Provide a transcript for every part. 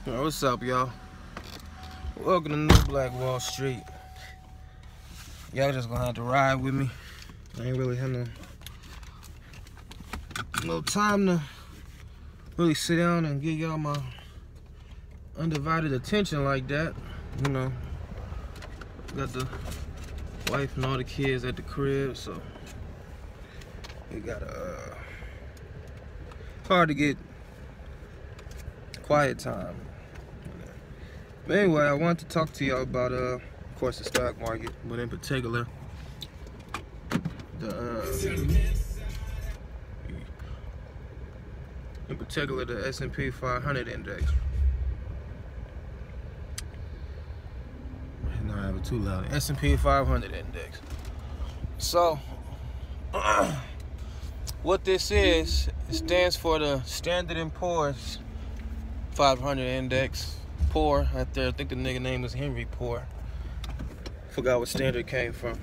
Yo, what's up, y'all? Welcome to New Black Wall Street. Y'all just gonna have to ride with me. I ain't really had no time to really sit down and give y'all my undivided attention like that. You know, got the wife and all the kids at the crib, so we got hard to get quiet time. But anyway, I wanted to talk to y'all about, of course, the stock market, but in particular, the S&P 500 index. No, I have it too loud. S&P 500 index. So, what this is, it stands for the Standard & Poor's 500 index. Poor out there. I think the nigga name was Henry Poor. Forgot what standard came from.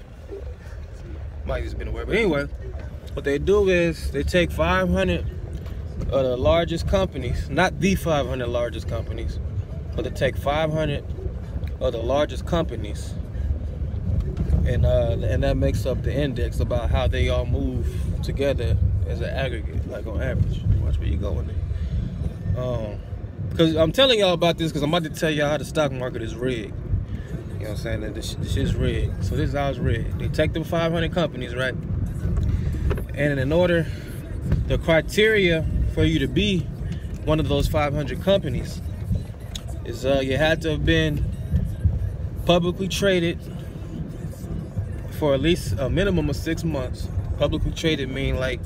Might have just been aware. But anyway, what they do is they take 500 of the largest companies, not the 500 largest companies, but they take 500 of the largest companies, and that makes up the index about how they all move together as an aggregate, like on average. Watch where you going there. Because I'm telling y'all about this because I'm about to tell y'all how the stock market is rigged. You know what I'm saying? That this shit's rigged. So this is how it's rigged. They take them 500 companies, right? And in order, the criteria for you to be one of those 500 companies is you had to have been publicly traded for at least a minimum of 6 months. Publicly traded mean like,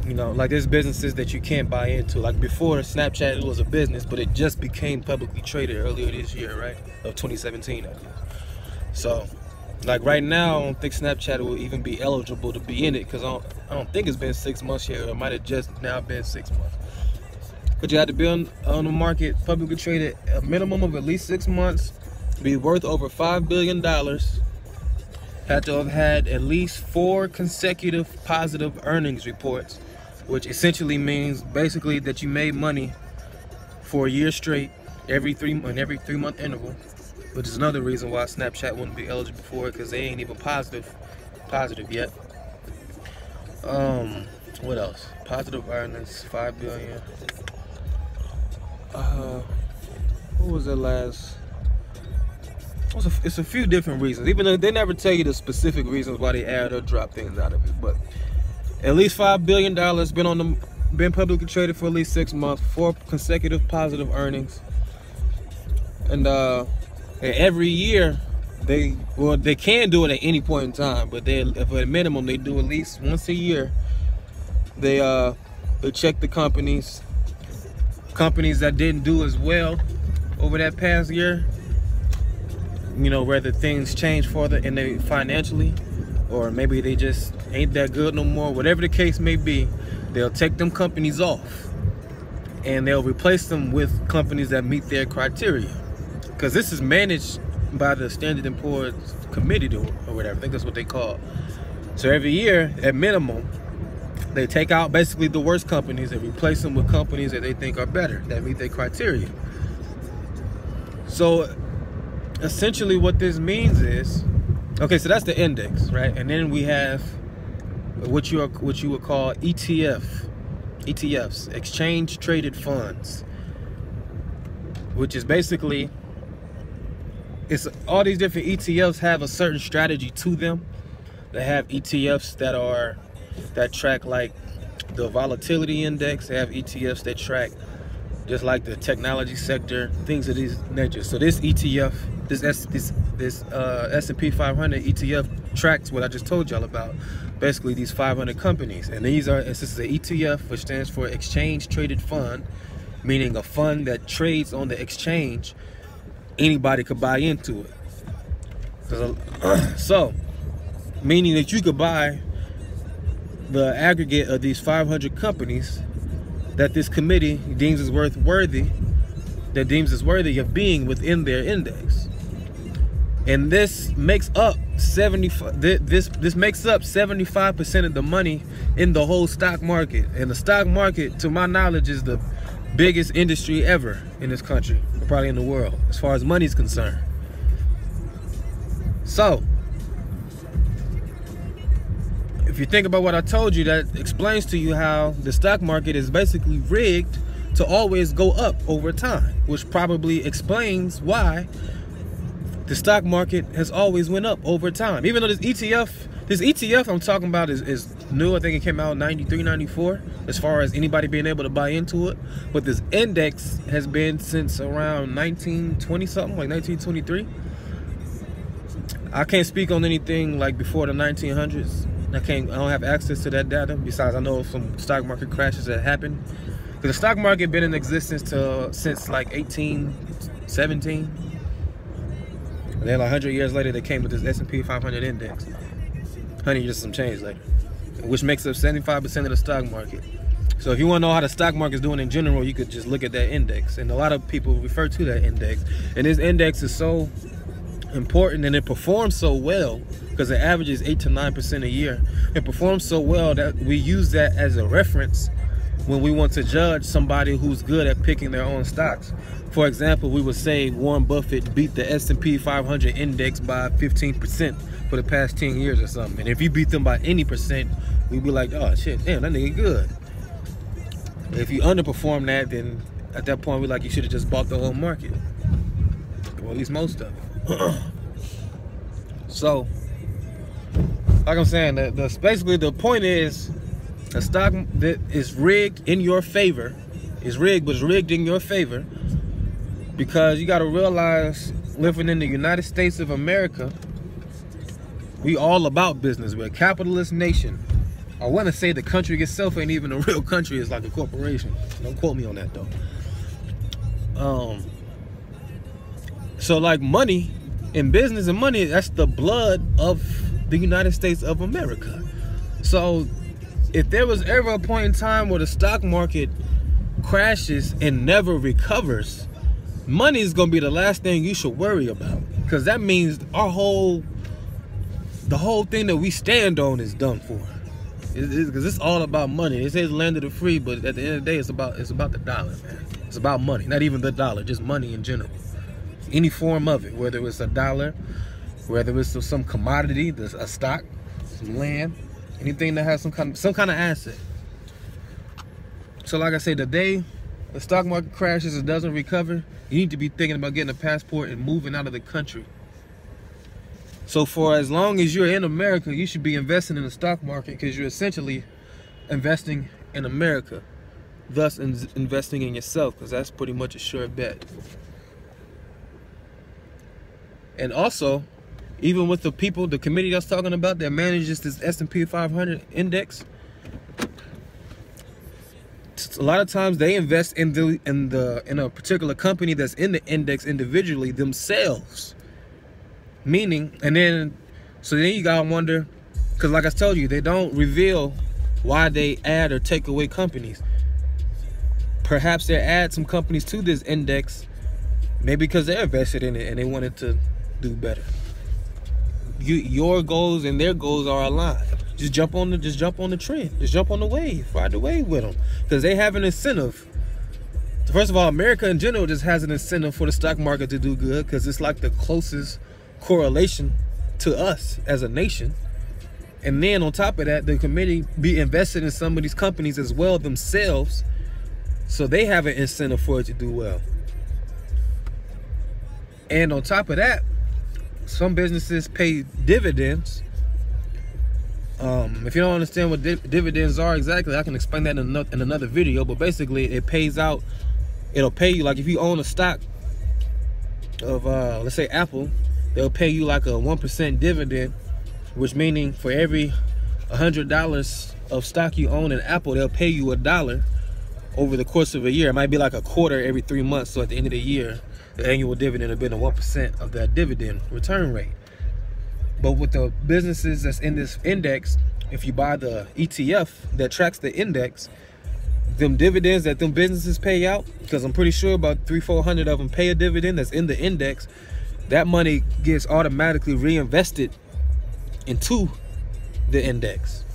you know, like there's businesses that you can't buy into. Like before Snapchat, it was a business, but it just became publicly traded earlier this year, right? Of 2017, I guess. So, like right now, I don't think Snapchat will even be eligible to be in it because I don't think it's been 6 months yet. Or it might have just now been 6 months. But you had to be on the market, publicly traded, a minimum of at least 6 months, be worth over $5 billion, had to have had at least 4 consecutive positive earnings reports, which essentially means basically that you made money for a year straight, every 3 month interval, which is another reason why Snapchat wouldn't be eligible for it because they ain't even positive yet. What else? Positive earnings, 5 billion. What was the last? It's a few different reasons, even though they never tell you the specific reasons why they add or drop things out of it. But at least $5 billion been publicly traded for at least 6 months, 4 consecutive positive earnings, and every year they can do it at any point in time, but for a minimum they do at least once a year. They check the companies that didn't do as well over that past year. You know, whether things change further in they financially, or maybe they just ain't that good no more. Whatever the case may be, they'll take them companies off and they'll replace them with companies that meet their criteria. Because this is managed by the Standard & Poor's Committee or whatever. I think that's what they call it. So every year, at minimum, they take out basically the worst companies and replace them with companies that they think are better, that meet their criteria. So essentially what this means is, okay, so that's the index, right? And then we have what you would call ETFs, exchange traded funds, which is basically, it's all these different ETFs have a certain strategy to them. They have ETFs that track like the volatility index. They have ETFs that track just like the technology sector, things of this nature. So this ETF, this S&P 500 ETF tracks what I just told y'all about. Basically these 500 companies, and this is an ETF, which stands for exchange traded fund, meaning a fund that trades on the exchange. Anybody could buy into it. So meaning that you could buy the aggregate of these 500 companies that this committee deems worthy of being within their index. And this makes up 75% of the money in the whole stock market. And the stock market, to my knowledge, is the biggest industry ever in this country, probably in the world, as far as money's concerned. So, if you think about what I told you, that explains to you how the stock market is basically rigged to always go up over time, which probably explains why the stock market has always went up over time. Even though this ETF I'm talking about is new. I think it came out in 93, 94, as far as anybody being able to buy into it. But this index has been since around 1920 something, like 1923. I can't speak on anything like before the 1900s. I don't have access to that data. Besides, I know some stock market crashes that happened. Because the stock market been in existence since like 1817. And then like 100 years later, they came with this S&P 500 index. 100 years some change later, which makes up 75% of the stock market. So if you want to know how the stock market is doing in general, you could just look at that index. And a lot of people refer to that index. And this index is so important, and it performs so well because it averages 8 to 9% a year. It performs so well that we use that as a reference when we want to judge somebody who's good at picking their own stocks. For example, we would say Warren Buffett beat the S&P 500 index by 15% for the past 10 years or something. And if you beat them by any percent, we'd be like, oh shit, damn, that nigga good. If you underperform that, then at that point, we're like, you should have just bought the whole market. Or at least most of it. So, like I'm saying, basically the point is, a stock that is rigged in your favor, is rigged, but it's rigged in your favor, because you got to realize, living in the United States of America, we all about business. We're a capitalist nation. I want to say the country itself ain't even a real country. It's like a corporation. Don't quote me on that though. So like money and business and money, that's the blood of the United States of America. So if there was ever a point in time where the stock market crashes and never recovers, money is going to be the last thing you should worry about, because that means the whole thing that we stand on is done for. Because it's all about money. It says land of the free, but at the end of the day, it's about the dollar, man. It's about money, not even the dollar, just money in general. Any form of it, whether it's a dollar, whether it's some commodity, a stock, some land, anything that has some kind of asset. So like I said, the day the stock market crashes and doesn't recover, you need to be thinking about getting a passport and moving out of the country. So for as long as you're in America, you should be investing in the stock market, because you're essentially investing in America, thus investing in yourself, because that's pretty much a sure bet. And also, even with the people, the committee that's talking about that manages this S&P 500 index, a lot of times they invest in a particular company that's in the index individually themselves. Meaning, so then you gotta wonder, because like I told you, they don't reveal why they add or take away companies. Perhaps they add some companies to this index, maybe because they're invested in it and they wanted to do better. Your goals and their goals are aligned. Just jump on the trend. Just jump on the wave. Ride the wave with them, because they have an incentive. First of all, America in general just has an incentive for the stock market to do good, because it's like the closest correlation to us as a nation. And then on top of that, the committee be invested in some of these companies as well themselves, so they have an incentive for it to do well. And on top of that, some businesses pay dividends. If you don't understand what dividends are exactly, I can explain that in another video. But basically, it pays out. It'll pay you, like if you own a stock of let's say Apple, they'll pay you like a 1% dividend, which meaning for every $100 of stock you own in Apple, they'll pay you $1 over the course of a year. It might be like a quarter every 3 months. So at the end of the year, the annual dividend will be the 1% of that dividend return rate. But with the businesses that's in this index, if you buy the ETF that tracks the index, them dividends that them businesses pay out, because I'm pretty sure about 300-400 of them pay a dividend that's in the index, that money gets automatically reinvested into the index,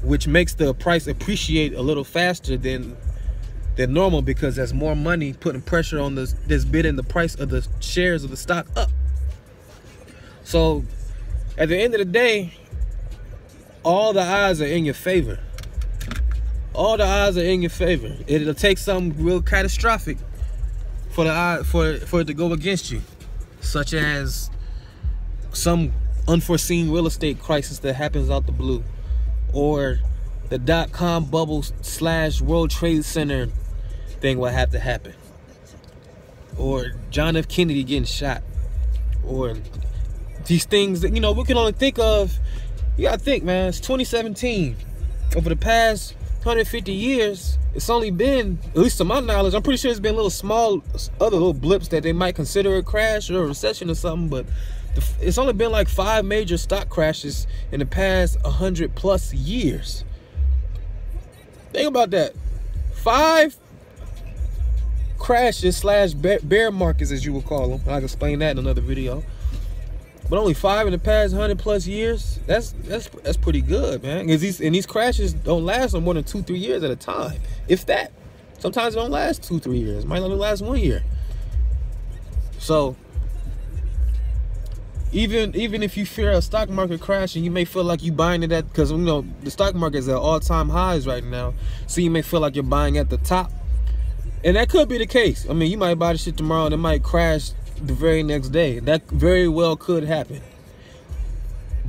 which makes the price appreciate a little faster than than normal, because there's more money putting pressure on this bidding the price of the shares of the stock up. So at the end of the day, all the odds are in your favor. All the odds are in your favor. It'll take something real catastrophic for it to go against you, such as some unforeseen real estate crisis that happens out the blue, or the .com bubble / World Trade Center thing will have to happen, or John F. Kennedy getting shot, or these things that, you know, we can only think of. You gotta think, man, it's 2017. Over the past 150 years, it's only been, at least to my knowledge, I'm pretty sure it's been little small other little blips that they might consider a crash or a recession or something, but it's only been like 5 major stock crashes in the past 100+ years. Think about that. 5 crashes / bear markets, as you would call them. I'll explain that in another video. But only 5 in the past 100+ years. That's pretty good, man. Because these crashes don't last no more than 2-3 years at a time, if that. Sometimes it don't last 2-3 years. It might only last 1 year. So even if you fear a stock market crash, and you may feel like you buying it at, because, you know, the stock market is at all-time highs right now, so you may feel like you're buying at the top, and that could be the case. I mean, you might buy the shit tomorrow and it might crash the very next day. That very well could happen.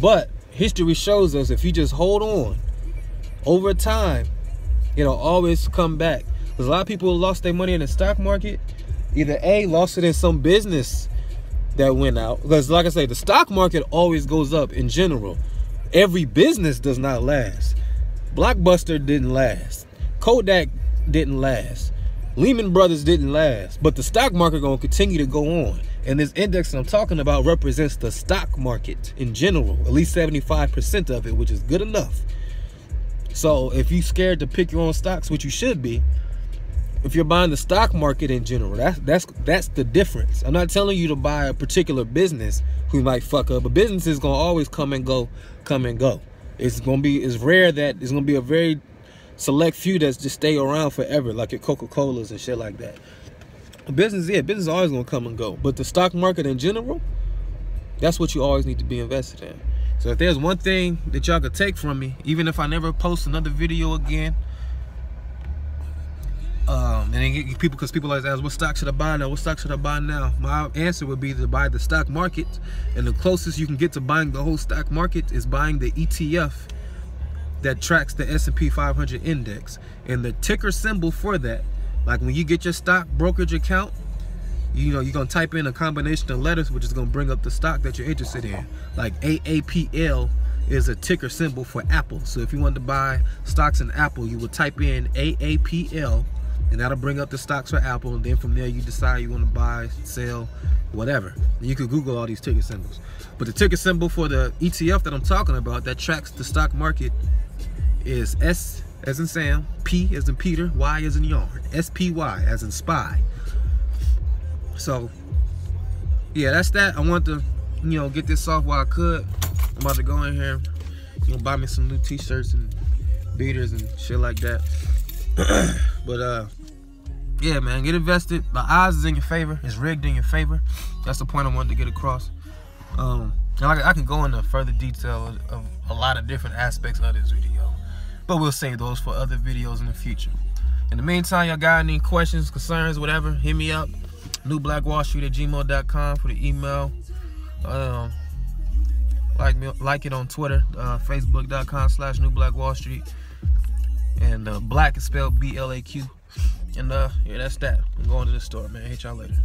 But history shows us, if you just hold on over time, it'll always come back. Because a lot of people lost their money in the stock market, either A, lost it in some business that went out, because like I say, the stock market always goes up in general. Every business does not last. Blockbuster didn't last, Kodak didn't last, Lehman Brothers didn't last, but the stock market gonna continue to go on. And this index that I'm talking about represents the stock market in general, at least 75% of it, which is good enough. So if you're scared to pick your own stocks, which you should be, if you're buying the stock market in general, that's the difference. I'm not telling you to buy a particular business who might fuck up. A business is gonna always come and go. It's rare that it's gonna be a very select few that just stay around forever, like your Coca-Colas and shit like that. Business is always gonna come and go. But the stock market in general, that's what you always need to be invested in. So if there's one thing that y'all could take from me, even if I never post another video again, and then because people always ask, what stock should I buy now? What stock should I buy now? My answer would be to buy the stock market, and the closest you can get to buying the whole stock market is buying the ETF that tracks the S&P 500 index. And the ticker symbol for that, like when you get your stock brokerage account, you know, you're gonna type in a combination of letters, which is gonna bring up the stock that you're interested in. Like AAPL is a ticker symbol for Apple. So if you wanted to buy stocks in Apple, you would type in AAPL, and that'll bring up the stocks for Apple. And then from there, you decide you want to buy, sell, whatever. And you can Google all these ticker symbols. But the ticker symbol for the ETF that I'm talking about, that tracks the stock market, is S as in Sam, P as in Peter, Y as in yarn, SPY as in spy. So yeah, that's that. I want to, you know, get this off while I could. I'm about to go in here, you know, buy me some new t-shirts and beaters and shit like that. But yeah, man, get invested. The odds is in your favor. It's rigged in your favor. That's the point I wanted to get across. And I can go into further detail of a lot of different aspects of this video, but we'll save those for other videos in the future. In the meantime, y'all got any questions, concerns, whatever, hit me up. newblackwallstreet@gmail.com for the email. Like it on Twitter, facebook.com/newblackwallstreet. And black is spelled BLAQ. And yeah, that's that. I'm going to the store, man. Hit y'all later.